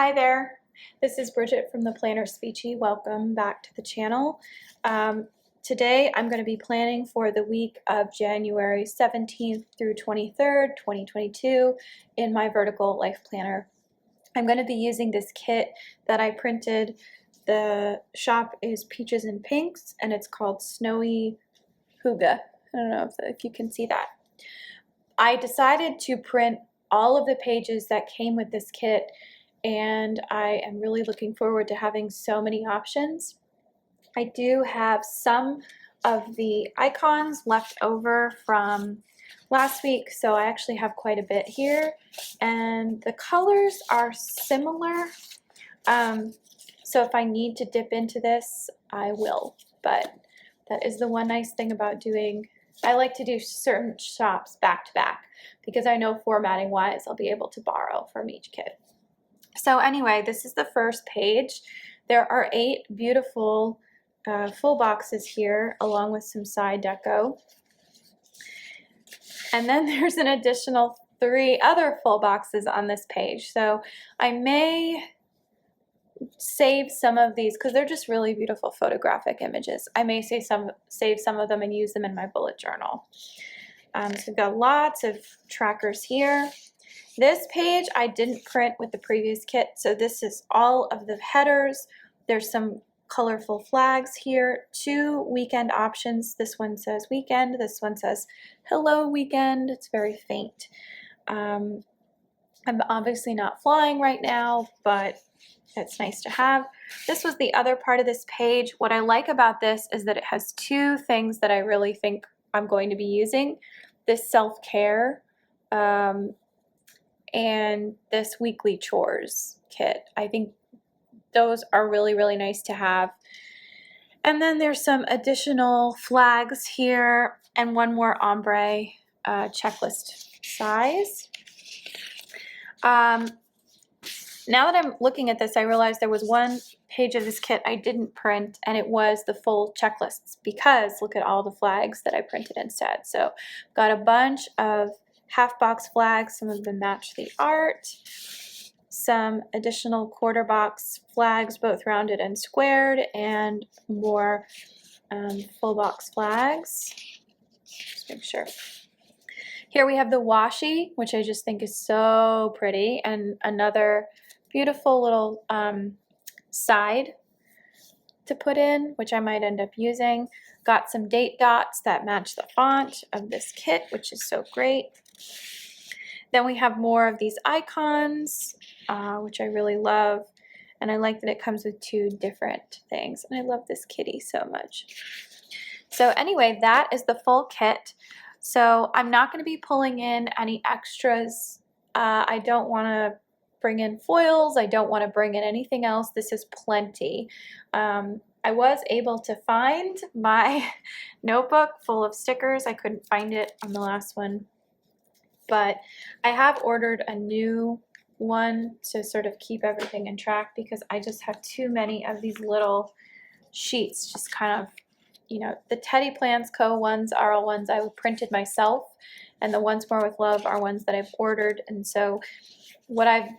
Hi there, this is Bridget from the PlannerSpeechie. Welcome back to the channel. Today I'm going to be planning for the week of January 17th through 23rd, 2022 in my vertical life planner. I'm going to be using this kit that I printed. The shop is Peaches and Pinks and it's called Snowy Hygge. I don't know if you can see that. I decided to print all of the pages that came with this kit, and I am really looking forward to having so many options. I do have some of the icons left over from last week, so I actually have quite a bit here, and the colors are similar. So if I need to dip into this, I will, but that is the one nice thing about I like to do certain shops back to back because I know formatting wise I'll be able to borrow from each kit. So anyway, this is the first page. There are 8 beautiful full boxes here along with some side deco. And then there's an additional 3 other full boxes on this page. So I may save some of these because they're just really beautiful photographic images. I may save some of them and use them in my bullet journal. So we've got lots of trackers here. This page I didn't print with the previous kit, so this is all of the headers. There's some colorful flags here, 2 weekend options. This one says weekend, this one says hello weekend. It's very faint. I'm obviously not flying right now, but it's nice to have. This was the other part of this page. What I like about this is that it has 2 things that I really think I'm going to be using. This self-care and this weekly chores kit. I think those are really, really nice to have. And then there's some additional flags here and one more ombre checklist size. Now that I'm looking at this, I realized there was one page of this kit I didn't print, and it was the full checklists because look at all the flags that I printed instead. So got a bunch of half box flags, some of them match the art, some additional quarter box flags, both rounded and squared, and more full box flags. Just make sure. Here we have the washi, which I just think is so pretty, and another beautiful little side to put in, which I might end up using. Got some date dots that match the font of this kit, which is so great. Then we have more of these icons, which I really love. And I like that it comes with 2 different things. And I love this kitty so much. So anyway, that is the full kit. So I'm not going to be pulling in any extras. I don't want to bring in foils. I don't want to bring in anything else. This is plenty. I was able to find my notebook full of stickers. I couldn't find it on the last one. But I have ordered a new one to sort of keep everything in track because I just have too many of these little sheets, just kind of, you know, the Teddy Plans Co. ones are all ones I printed myself, and the Once More with Love are ones that I've ordered. And so what I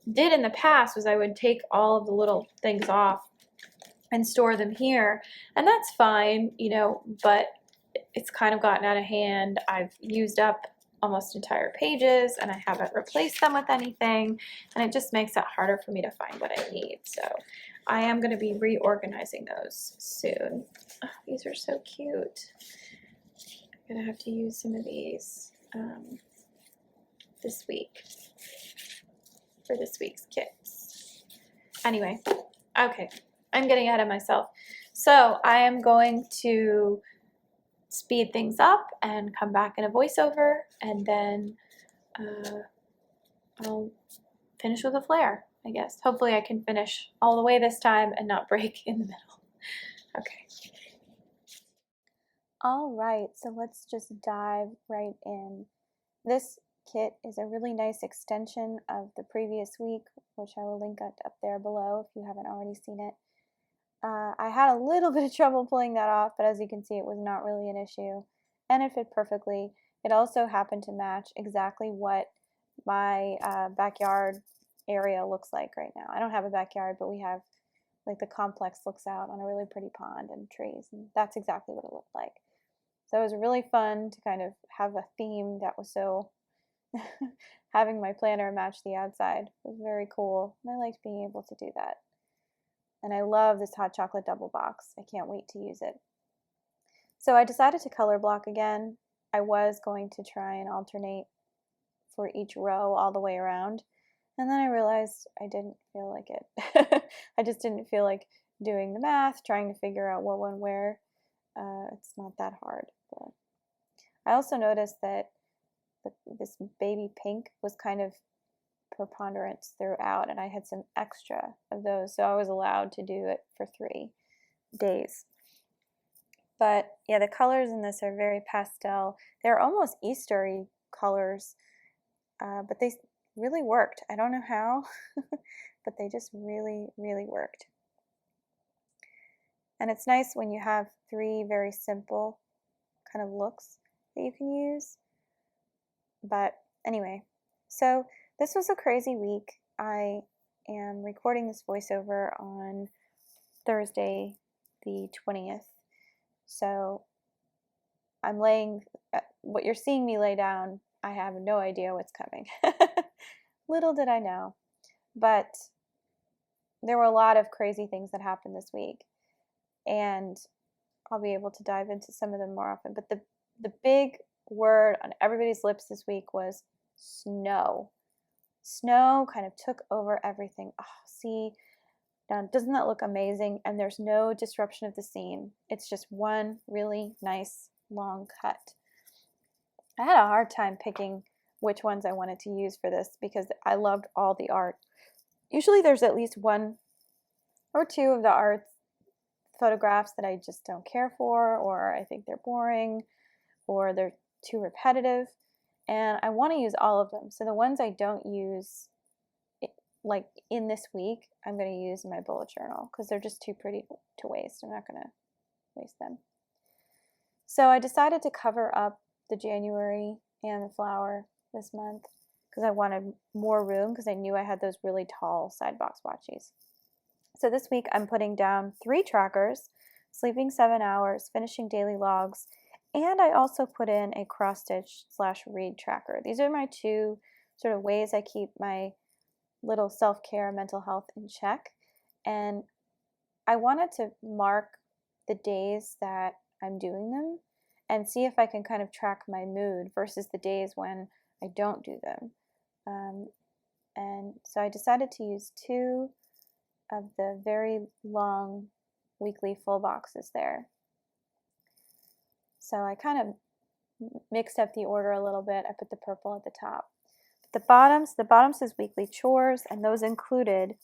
did in the past was I would take all of the little things off and store them here, and that's fine, you know, but it's kind of gotten out of hand. I've used up almost entire pages and I haven't replaced them with anything, and it just makes it harder for me to find what I need. So I am going to be reorganizing those soon. Oh, these are so cute. I'm going to have to use some of these this week for this week's kits. Anyway, okay, I'm getting ahead of myself. So I am going to speed things up and come back in a voiceover, and then I'll finish with a flare, I guess. Hopefully I can finish all the way this time and not break in the middle. Okay. All right, so let's just dive right in. This kit is a really nice extension of the previous week, which I will link up there below if you haven't already seen it. I had a little bit of trouble pulling that off, but as you can see, it was not really an issue, and it fit perfectly. It also happened to match exactly what my backyard area looks like right now. I don't have a backyard, but we have, like, the complex looks out on a really pretty pond and trees, and that's exactly what it looked like. So it was really fun to kind of have a theme that was so having my planner match the outside was very cool. And I liked being able to do that. And I love this hot chocolate double box. I can't wait to use it. So I decided to color block again. I was going to try and alternate for each row all the way around. And then I realized I didn't feel like it. I just didn't feel like doing the math, trying to figure out what went where. It's not that hard. But I also noticed that this baby pink was kind of preponderance throughout, and I had some extra of those, so I was allowed to do it for 3 days. But yeah, the colors in this are very pastel. They're almost Eastery colors, but they really worked. I don't know how, but they just really, really worked. And it's nice when you have 3 very simple kind of looks that you can use. But anyway, so this was a crazy week. I am recording this voiceover on Thursday the 20th. So I'm laying, what you're seeing me lay down, I have no idea what's coming. Little did I know. But there were a lot of crazy things that happened this week. And I'll be able to dive into some of them more often. But the big word on everybody's lips this week was snow. Snow kind of took over everything. Oh, see, now doesn't that look amazing? And there's no disruption of the scene. It's just one really nice long cut. I had a hard time picking which ones I wanted to use for this because I loved all the art. Usually there's at least 1 or 2 of the art photographs that I just don't care for, or I think they're boring, or they're too repetitive, and I want to use all of them. So the ones I don't use, like in this week, I'm going to use in my bullet journal because they're just too pretty to waste. I'm not going to waste them. So I decided to cover up the January and the flower this month because I wanted more room because I knew I had those really tall side box wachies. So this week I'm putting down 3 trackers, sleeping 7 hours, finishing daily logs, and I also put in a cross stitch / read tracker. These are my 2 sort of ways I keep my little self-care mental health in check. And I wanted to mark the days that I'm doing them and see if I can kind of track my mood versus the days when I don't do them. And so I decided to use 2 of the very long weekly full boxes there. So I kind of mixed up the order a little bit. I put the purple at the top. The bottom says weekly chores, and those included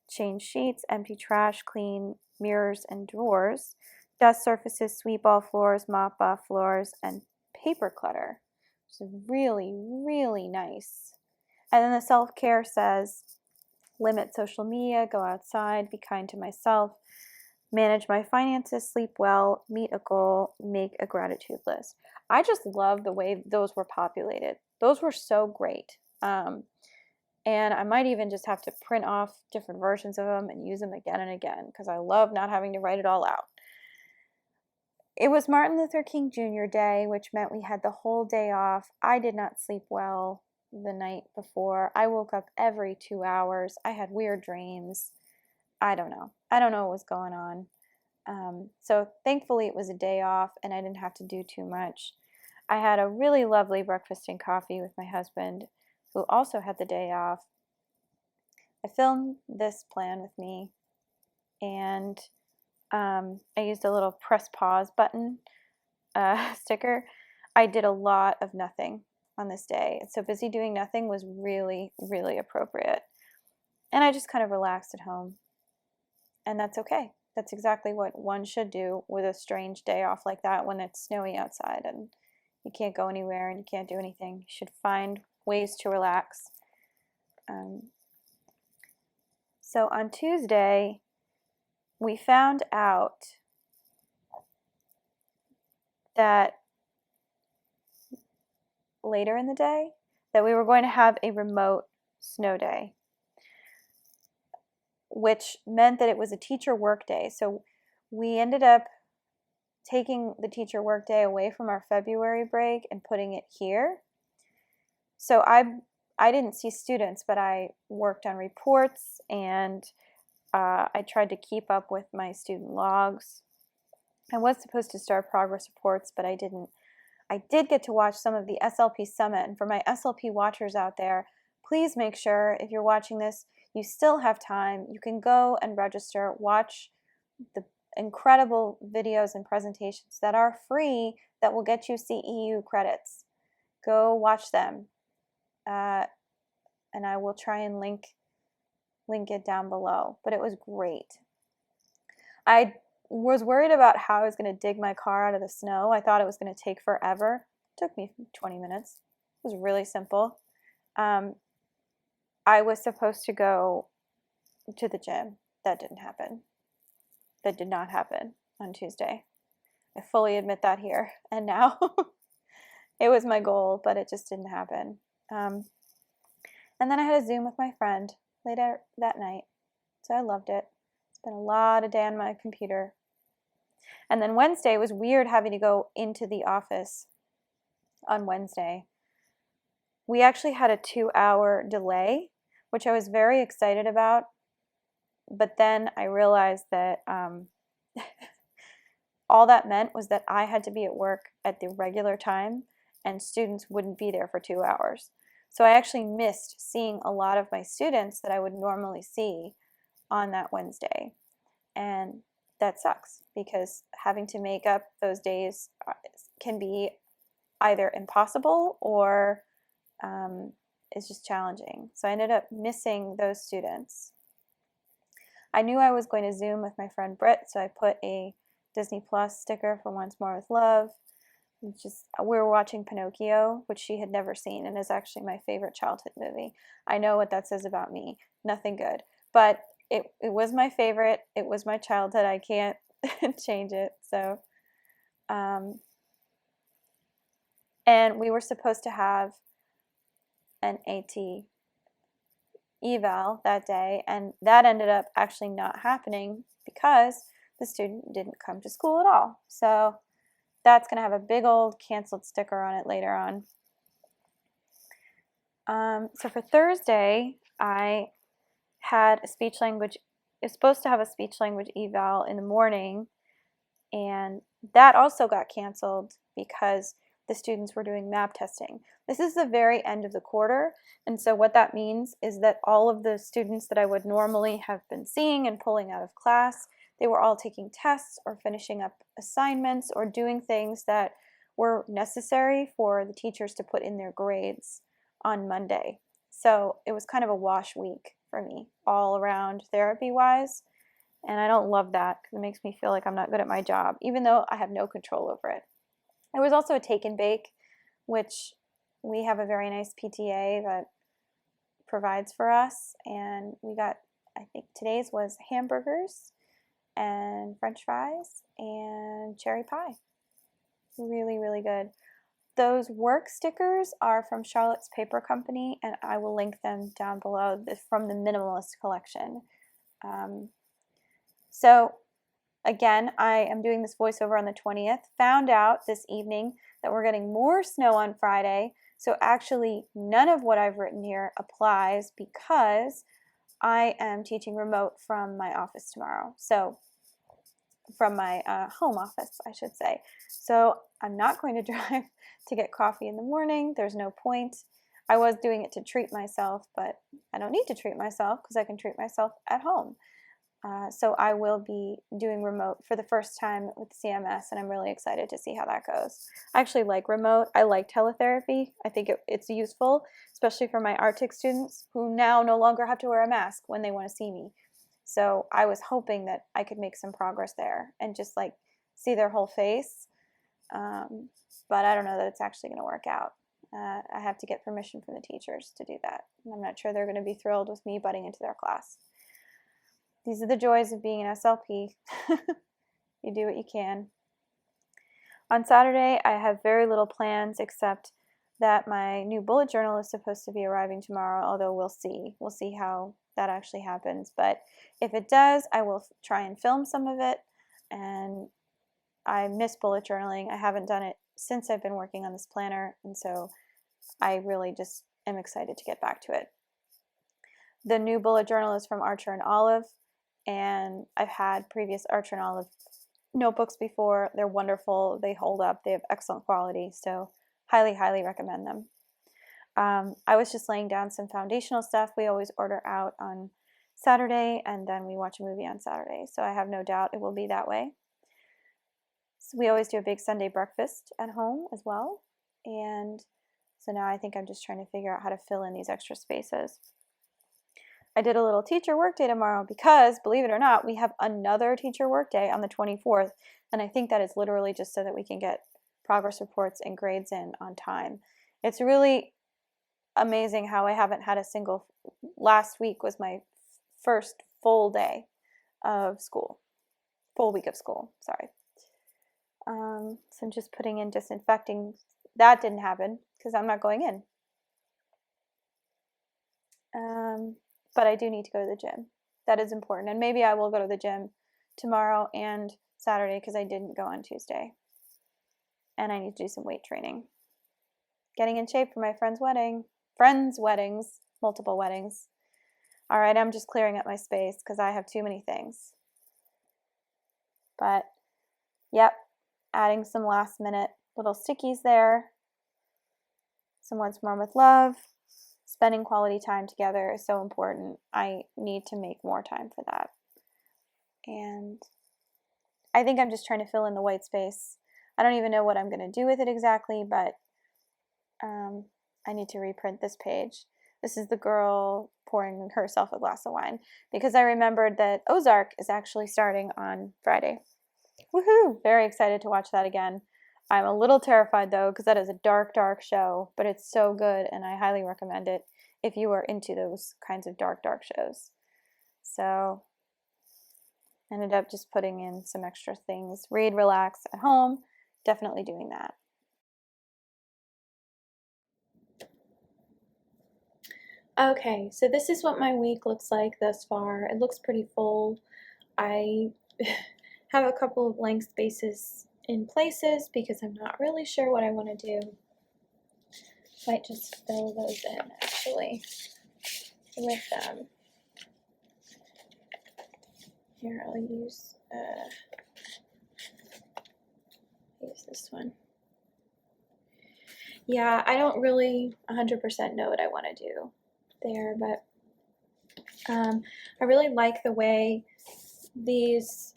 change sheets, empty trash, clean mirrors and drawers, dust surfaces, sweep all floors, mop off floors, and paper clutter. Which is really, really nice. And then the self-care says limit social media, go outside, be kind to myself, manage my finances, sleep well, meet a goal, make a gratitude list. I just love the way those were populated. Those were so great. And I might even just have to print off different versions of them and use them again and again because I love not having to write it all out. It was Martin Luther King Jr. Day, which meant we had the whole day off. I did not sleep well the night before. I woke up every 2 hours. I had weird dreams. I don't know what was going on. So thankfully it was a day off and I didn't have to do too much. I had a really lovely breakfast and coffee with my husband, who also had the day off. I filmed this plan with me, and I used a little press pause button sticker. I did a lot of nothing on this day, so busy doing nothing was really, really appropriate. And I just kind of relaxed at home, and that's okay. That's exactly what one should do with a strange day off like that when it's snowy outside and you can't go anywhere and you can't do anything. You should find ways to relax. So on Tuesday, we found out that later in the day that we were going to have a remote snow day. which meant that it was a teacher work day. So we ended up taking the teacher work day away from our February break and putting it here. So I didn't see students, but I worked on reports, and I tried to keep up with my student logs. I was supposed to start progress reports, but I didn't. I did get to watch some of the SLP Summit, and for my SLP watchers out there, please make sure if you're watching this, you still have time. You can go and register, watch the incredible videos and presentations that are free that will get you CEU credits. Go watch them, and I will try and link it down below, but it was great. I was worried about how I was going to dig my car out of the snow. I thought it was going to take forever. It took me 20 minutes. It was really simple. I was supposed to go to the gym. That didn't happen. That did not happen on Tuesday. I fully admit that here and now. It was my goal, but it just didn't happen. And then I had a Zoom with my friend later that night, so I loved it. Spent a lot of day on my computer. And then Wednesday was weird having to go into the office on Wednesday. We actually had a 2-hour delay, which I was very excited about, but then I realized that all that meant was that I had to be at work at the regular time, and students wouldn't be there for 2 hours. So I actually missed seeing a lot of my students that I would normally see on that Wednesday. And that sucks, because having to make up those days can be either impossible or is just challenging. So I ended up missing those students. I knew I was going to Zoom with my friend Britt, so I put a Disney Plus sticker for Once More with Love. We were watching Pinocchio, which she had never seen and is actually my favorite childhood movie. I know what that says about me. Nothing good. But it was my favorite. It was my childhood. I can't change it. So, and we were supposed to have an AT eval that day, and that ended up actually not happening because the student didn't come to school at all. So that's going to have a big old canceled sticker on it later on. So for Thursday, I had a speech language, is supposed to have a speech language eval in the morning, and that also got canceled because the students were doing MAP testing. This is the very end of the quarter, and so what that means is that all of the students that I would normally have been seeing and pulling out of class, they were all taking tests or finishing up assignments or doing things that were necessary for the teachers to put in their grades on Monday. So it was kind of a wash week for me all around therapy-wise, and I don't love that because it makes me feel like I'm not good at my job, even though I have no control over it. There was also a take and bake, which we have a very nice PTA that provides for us, and we got, I think today's was hamburgers and french fries and cherry pie. Really, really good. Those work stickers are from Charlotte's Paper Company, and I will link them down below, from the Minimalist collection. So again, I am doing this voiceover on the 20th. Found out this evening that we're getting more snow on Friday, so actually none of what I've written here applies because I am teaching remote from my office tomorrow. So from my home office, I should say. So I'm not going to drive to get coffee in the morning. There's no point. I was doing it to treat myself, but I don't need to treat myself because I can treat myself at home. So I will be doing remote for the first time with CMS, and I'm really excited to see how that goes. I actually like remote. I like teletherapy. I think it's useful, especially for my Arctic students who now no longer have to wear a mask when they want to see me. So I was hoping that I could make some progress there and just like see their whole face. But I don't know that it's actually going to work out. I have to get permission from the teachers to do that. And I'm not sure they're going to be thrilled with me butting into their class. These are the joys of being an SLP. You do what you can. On Saturday, I have very little plans except that my new bullet journal is supposed to be arriving tomorrow, although we'll see. We'll see how that actually happens. But if it does, I will try and film some of it. And I miss bullet journaling. I haven't done it since I've been working on this planner, and so I really just am excited to get back to it. The new bullet journal is from Archer and Olive, and I've had previous Archer and Olive notebooks before. They're wonderful. They hold up. They have excellent quality, so highly, highly recommend them. I was just laying down some foundational stuff. We always order out on Saturday, and then we watch a movie on Saturday, so I have no doubt it will be that way. So we always do a big Sunday breakfast at home as well, and so now I think I'm just trying to figure out how to fill in these extra spaces. I did a little teacher workday tomorrow because, believe it or not, we have another teacher workday on the 24th, and I think that is literally just so that we can get progress reports and grades in on time. It's really amazing how I haven't had a single, last week was my first full day of school, full week of school, sorry. So I'm just putting in disinfecting. That didn't happen because I'm not going in. But I do need to go to the gym. That is important. And maybe I will go to the gym tomorrow and Saturday because I didn't go on Tuesday. And I need to do some weight training. Getting in shape for my friend's wedding. Friends' weddings. Multiple weddings. All right, I'm just clearing up my space because I have too many things. But, yep, adding some last minute little stickies there. Some Once More with Love. Spending quality time together is so important. I need to make more time for that. And I think I'm just trying to fill in the white space. I don't even know what I'm going to do with it exactly, but I need to reprint this page. This is the girl pouring herself a glass of wine because I remembered that Ozark is actually starting on Friday. Woohoo! Very excited to watch that again. I'm a little terrified though because that is a dark, dark show, but it's so good and I highly recommend it if you are into those kinds of dark, dark shows. So ended up just putting in some extra things. Read, relax at home. Definitely doing that. Okay, so this is what my week looks like thus far. It looks pretty full. I have a couple of blank spaces in places because I'm not really sure what I want to do. Might just fill those in actually with them. Here, I'll use this one. Yeah, I don't really 100% know what I want to do there, but I really like the way these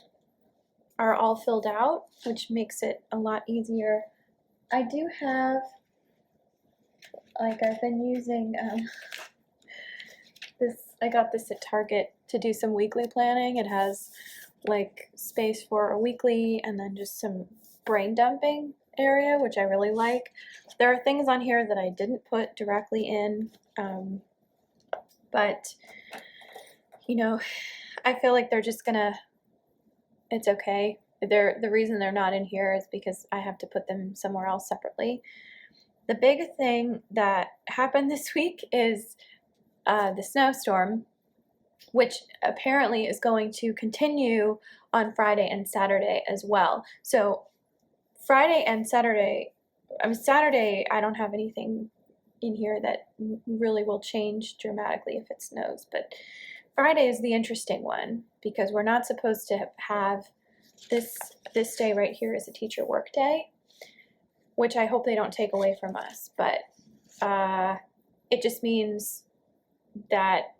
are all filled out, which makes it a lot easier. I do have, like, I've been using this, I got this at Target to do some weekly planning. It has like space for a weekly and then just some brain dumping area, which I really like. There are things on here that I didn't put directly in, but you know, I feel like they're just gonna, it's okay. The reason they're not in here is because I have to put them somewhere else separately. The big thing that happened this week is the snowstorm, which apparently is going to continue on Friday and Saturday as well. So Friday and Saturday, Saturday I don't have anything in here that really will change dramatically if it snows, but Friday is the interesting one because we're not supposed to have this day right here is a teacher work day, which I hope they don't take away from us, but it just means that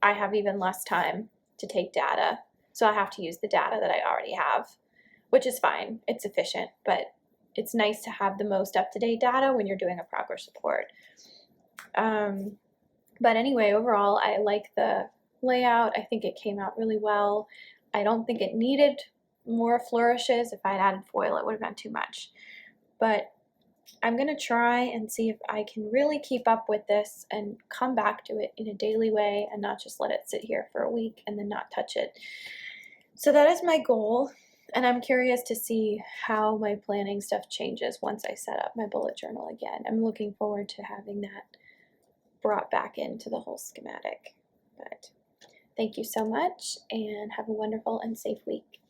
I have even less time to take data, so I have to use the data that I already have, which is fine. It's efficient, but it's nice to have the most up-to-date data when you're doing a progress report. But anyway, overall, I like the layout. I think it came out really well. I don't think it needed more flourishes. If I had added foil, it would have been too much. But I'm going to try and see if I can really keep up with this and come back to it in a daily way and not just let it sit here for a week and then not touch it. So that is my goal. And I'm curious to see how my planning stuff changes once I set up my bullet journal again. I'm looking forward to having that brought back into the whole schematic. But thank you so much and have a wonderful and safe week.